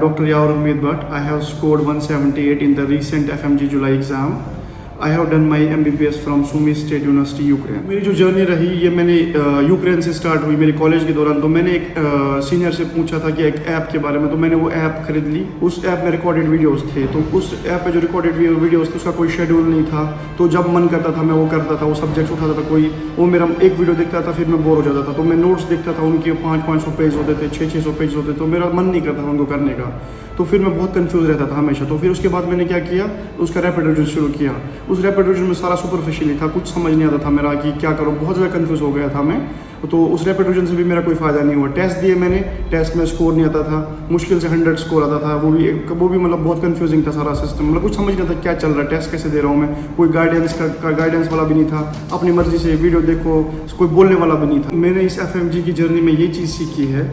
Dr. Yaur Umid Bhatt. I have scored 178 in the recent FMG July exam. I have done my MBBS from Sumy State University, Ukraine. मेरी जो journey रही ये मैंने Ukraine से start हुई मेरे college के दौरान। तो मैंने एक सीनियर से पूछा था कि एक ऐप के बारे में, तो मैंने वो ऐप खरीद ली। उस ऐप में रिकॉर्डेड वीडियोस थे, तो उस ऐप पे जो रिकॉर्डेड वीडियोस थे उसका कोई शेड्यूल नहीं था। तो जब मन करता था मैं वो करता था, वो सब्जेक्ट उठाता था कोई, वो मेरा एक वीडियो देखता था, फिर मैं बोर हो जाता था। तो मैं नोट्स देखता था, उनके 500 पेज होते थे, 600 पेज होते थे, तो मेरा मन नहीं करता था उनको करने का। तो फिर मैं बहुत कंफ्यूज रहता था हमेशा। तो फिर उसके बाद मैंने क्या किया, उसका रैपिड रिवीजन शुरू किया। उस रैपिड रिवीजन में सारा सुपरफिशियली था, कुछ समझ नहीं आता था मेरा कि क्या करूँ, बहुत ज़्यादा कंफ्यूज हो गया था मैं। तो उस रैपिड रिवीजन से भी मेरा कोई फ़ायदा नहीं हुआ। टेस्ट दिए मैंने, टेस्ट में स्कोर नहीं आता था, मुश्किल से 100 स्कोर आता था। वो भी मतलब बहुत कंफ्यूजिंग था सारा सिस्टम, मतलब कुछ समझ नहीं आता क्या चल रहा है, टेस्ट कैसे दे रहा हूँ मैं। कोई गाइडेंस वाला भी नहीं था, अपनी मर्जी से वीडियो देखो, कोई बोलने वाला भी नहीं था। मैंने इस FMG की जर्नी में ये चीज़ सीखी है।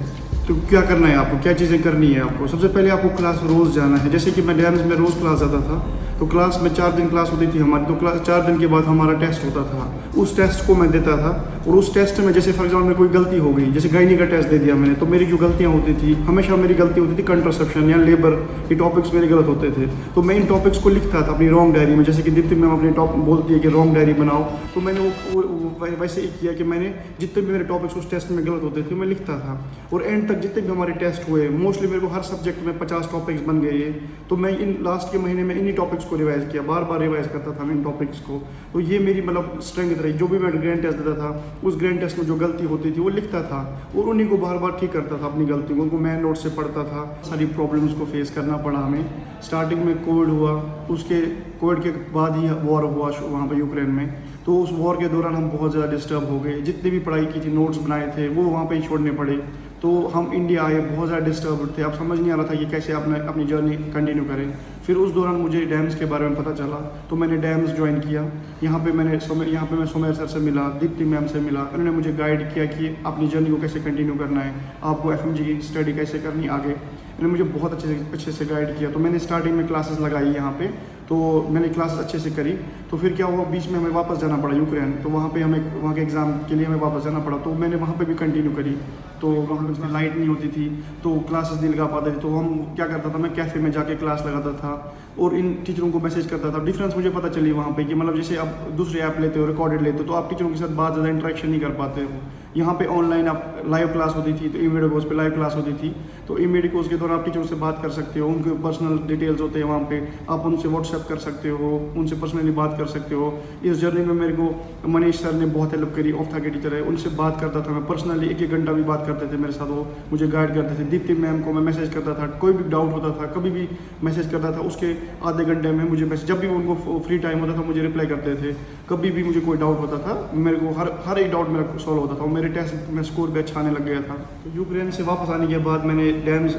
तो क्या करना है आपको, क्या चीज़ें करनी है आपको। सबसे पहले आपको क्लास रोज़ जाना है। जैसे कि मैं डैम्स में रोज़ क्लास जाता था, तो क्लास में 4 दिन क्लास होती थी हमारी। तो क्लास 4 दिन के बाद हमारा टेस्ट होता था, उस टेस्ट को मैं देता था। और उस टेस्ट में जैसे फॉर एग्जाम्पल कोई गलती हो गई, जैसे गायनी का टेस्ट दे दिया मैंने, तो मेरी जो गलतियाँ होती थी, हमेशा मेरी गलती होती थी कंट्रासेप्शन या लेबर, ये टॉपिक्स मेरे गलत होते थे। तो मैं इन टॉपिक्स को लिखता था अपनी रॉन्ग डायरी में। जैसे कि दीप्ति मैम अपने टॉप बोलती है कि रॉन्ग डायरी बनाओ, तो मैंने वो वैसे ही किया कि मैंने जितने भी मेरे टॉपिक्स उस टेस्ट में गलत होते थे मैं लिखता था। और एंड तक जितने भी हमारे टेस्ट हुए, मोस्टली मेरे को हर सब्जेक्ट में 50 टॉपिक्स बन गए। तो मैं इन लास्ट के महीने में इन्हीं टॉपिक्स को रिवाइज किया, बार बार रिवाइज करता था मैं इन टॉपिक्स को। तो ये मेरी मतलब स्ट्रेंथ रही। जो भी मैं ग्रैंड टेस्ट देता था, उस ग्रैंड टेस्ट में जो गलती होती थी वो लिखता था और उन्हीं को बार बार ठीक करता था अपनी गलतियों को। मैं नोट से पढ़ता था। सारी प्रॉब्लम्स को फेस करना पड़ा हमें। स्टार्टिंग में कोविड हुआ, उसके कोविड के बाद ही वॉर हुआ वहाँ पर यूक्रेन में। तो उस वॉर के दौरान हम बहुत ज़्यादा डिस्टर्ब हो गए। जितनी भी पढ़ाई की थी, नोट्स बनाए थे, वो वहाँ पे ही छोड़ने पड़े। तो हम इंडिया आए, बहुत ज़्यादा डिस्टर्ब थे। अब समझ नहीं आ रहा था कि कैसे अपनी जर्नी कंटिन्यू करें। फिर उस दौरान मुझे डैम्स के बारे में पता चला, तो मैंने डैम्स ज्वाइन किया। यहाँ पे मैं सुमेर सर से मिला, दीप्ति मैम से मिला। उन्होंने मुझे गाइड किया कि अपनी जर्नी को कैसे कंटिन्यू करना है, आपको FMG की स्टडी कैसे करनी आगे। इन्होंने मुझे बहुत अच्छे से गाइड किया। तो मैंने स्टार्टिंग में क्लासेस लगाई यहाँ पे, तो मैंने क्लासेस अच्छे से करी। तो फिर क्या हुआ, बीच में हमें वापस जाना पड़ा यूक्रेन। तो वहाँ के एग्ज़ाम के लिए हमें वापस जाना पड़ा। तो मैंने वहाँ पे भी कंटिन्यू करी। तो वहाँ पे लाइट नहीं होती थी, तो क्लासेस नहीं लगा पाते थे। तो हम क्या करता था, मैं कैफ़े में जाके क्लास लगाता था और इन टीचरों को मैसेज करता था। डिफरेंस मुझे पता चली वहाँ पे कि मतलब जैसे आप दूसरे ऐप लेते हो, रिकॉर्डेड लेते हो, तो आप टीचरों के साथ बहुत ज़्यादा इंटरेक्शन नहीं कर पाते हो। यहाँ पे ऑनलाइन आप लाइव क्लास होती थी, तो ई-मेडिको कोर्स पे लाइव क्लास होती थी। तो ई-मेडिको कोर्स के दौरान आप टीचरों से बात कर सकते हो, उनके पर्सनल डिटेल्स होते हैं वहाँ पे, आप उनसे व्हाट्सएप कर सकते हो, उनसे पर्सनली बात कर सकते हो। इस जर्नी में मेरे को मनीष सर ने बहुत हेल्प करी, ऑफ्था के टीचर है, उनसे बात करता था मैं पर्सनली। 1-1 घंटा भी बात करते थे मेरे साथ, वो मुझे गाइड करते थे। दीप्ति मैम को मैं मैसेज करता था, कोई भी डाउट होता था, कभी भी मैसेज करता था, उसके आधे घंटे में मुझे मैसेज, जब भी उनको फ्री टाइम होता था मुझे रिप्लाई करते थे। कभी भी मुझे कोई डाउट होता था, मेरे को हर एक डाउट मेरा सॉल्व होता था। मेरे टेस्ट में स्कोर भी अच्छा आने लग गया था। तो यूक्रेन से वापस आने के बाद मैंने डैम्स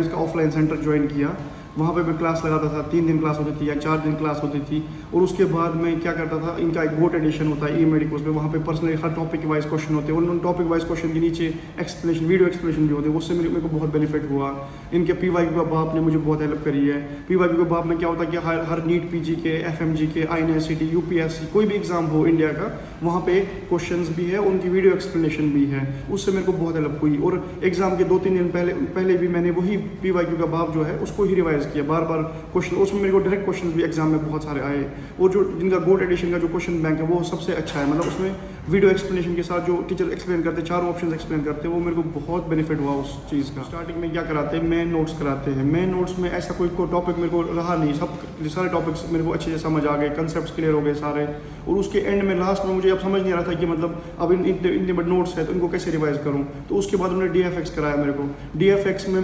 का ऑफलाइन सेंटर ज्वाइन किया। वहाँ पे मैं क्लास लगाता था, 3 दिन क्लास होती थी या 4 दिन क्लास होती थी। और उसके बाद मैं क्या करता था, इनका एक गोट एडिशन होता है ई-मेडिकोस में, वहाँ पे पर्सनली हर टॉपिक वाइज क्वेश्चन होते हैं। उन टॉपिक वाइज क्वेश्चन के नीचे एक्सप्लेनेशन, वीडियो एक्सप्लेनेशन भी होते हैं। उससे मेरे को बहुत बेनिफिट हुआ। इनके PYQ का बाप ने मुझे बहुत हेल्प करी है। PYQ के बाप में क्या होता है कि हर नीट PG के, FMG के, INICT, UPSC कोई भी एग्जाम हो इंडिया का, वहाँ पे क्वेश्चन भी है, उनकी वीडियो एक्सप्लेनेशन भी है। उससे मेरे को बहुत हेल्प हुई। और एग्जाम के 2-3 दिन पहले भी मैंने वही PYQ का बाप जो है उसको ही रिवाइज किया, बार बार क्वेश्चन। उसमें मेरे को डायरेक्ट क्वेश्चन भी एग्जाम में बहुत सारे आए। और जो जिनका गोट एडिशन का जो क्वेश्चन बैंक है वो सबसे अच्छा है, मतलब उसमें वीडियो एक्सप्लेनेशन के साथ जो टीचर एक्सप्लेन करते हैं, 4 ऑप्शन एक्सप्लेन करते हैं, वो मेरे को बहुत बेनिफिट हुआ उस चीज़ का। स्टार्टिंग में क्या कराते हैं, मेन नोट्स कराते हैं। मेन नोट्स में ऐसा कोई टॉपिक मेरे को रहा नहीं, सारे टॉपिक्स मेरे को अच्छे से समझ आ गए, कंसेप्ट क्लियर हो गए सारे। और उसके एंड में लास्ट में मुझे अब समझ नहीं आ रहा था कि मतलब अब इतने बड़े नोट्स है तो इनको कैसे रिवाइज करूँ। तो उसके बाद उन्होंने DFX कराया मेरे को। DFX में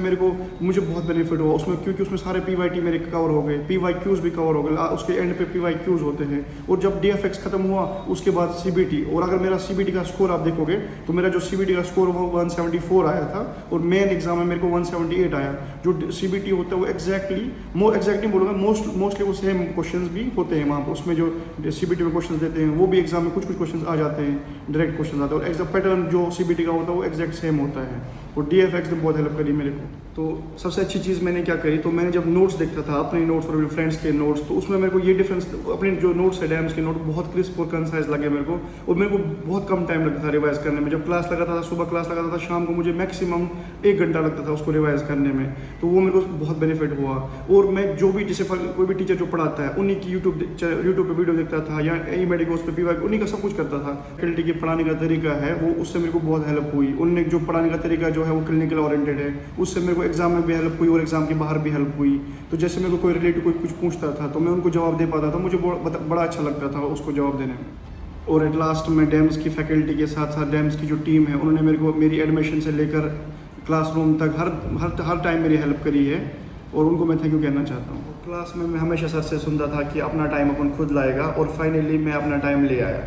मुझे बहुत बेनिफिट हुआ उसमें, क्योंकि उसमें सारे PYT मेरे कवर हो गए, PYQs भी कवर हो गए। उसके एंड पे PYQs होते हैं। और जब DFX खत्म हुआ उसके बाद CBT, और अगर मेरा CBT का स्कोर आप देखोगे तो मेरा जो CBT का स्कोर वो 174 आया था और मेन एग्जाम में मेरे को 178 आया। जो CBT होता है वो एग्जैक्टली बोलूँगा, मोस्टली वो सेम क्वेश्चंस भी होते हैं वहाँ पर। उसमें जो CBT में क्वेश्चंस देते हैं वो भी एग्जाम में कुछ क्वेश्चंस आ जाते हैं, डायरेक्ट क्वेश्चन आते हैं। और एग्जाम पैटर्न जो CBT का होता है वो एग्जैक्ट सेम होता है। और DFX ने बहुत हेल्प करी मेरे को। तो सबसे अच्छी चीज़ मैंने क्या करी, तो मैंने जब नोट्स देखता था अपने नोट्स और फ्रेंड्स के नोट्स, तो उसमें मेरे को ये डिफरेंस, अपने जो नोट्स है डैम्स के नोट बहुत क्रिस्प और कंसाइज लगे मेरे को, और मेरे को बहुत कम टाइम लगता था रिवाइज करने में। जब क्लास लगाता था, सुबह क्लास लगाता था, शाम को मुझे मैक्सिमम 1 घंटा लगता था उसको रिवाइज करने में। तो वो मेरे को बहुत बेनिफिट हुआ। और मैं जो भी जैसे कोई भी टीचर जो पढ़ाता है उन्हीं की यूट्यूब पे वीडियो देखता था, या ई मेडिकोस पे PY उन्हीं का सब कुछ करता था। फैकल्टी के पढ़ाने का तरीका है वो, उससे मेरे को बहुत हेल्प हुई। उनने जो पढ़ाने का तरीका जो है वो क्लिनिकल ओरिएंटेड है, उससे मेरे को एग्जाम में भी हेल्प हुई और एग्जाम के बाहर भी हेल्प हुई। तो जैसे मेरे को कोई रिलेटिव कोई कुछ पूछता था तो मैं उनको जवाब दे पाता था, मुझे बड़ा अच्छा लगता था उसको जवाब देने में। और एट लास्ट में डैम्स की फैकल्टी के साथ साथ डैम्स की जो टीम है उन्होंने मेरे को मेरी एडमिशन से लेकर क्लासरूम तक हर टाइम मेरी हेल्प करी है, और उनको मैं थैंक यू कहना चाहता हूँ। क्लास में मैं हमेशा सर से सुनता था कि अपना टाइम अपन खुद लाएगा, और फाइनली मैं अपना टाइम ले आया।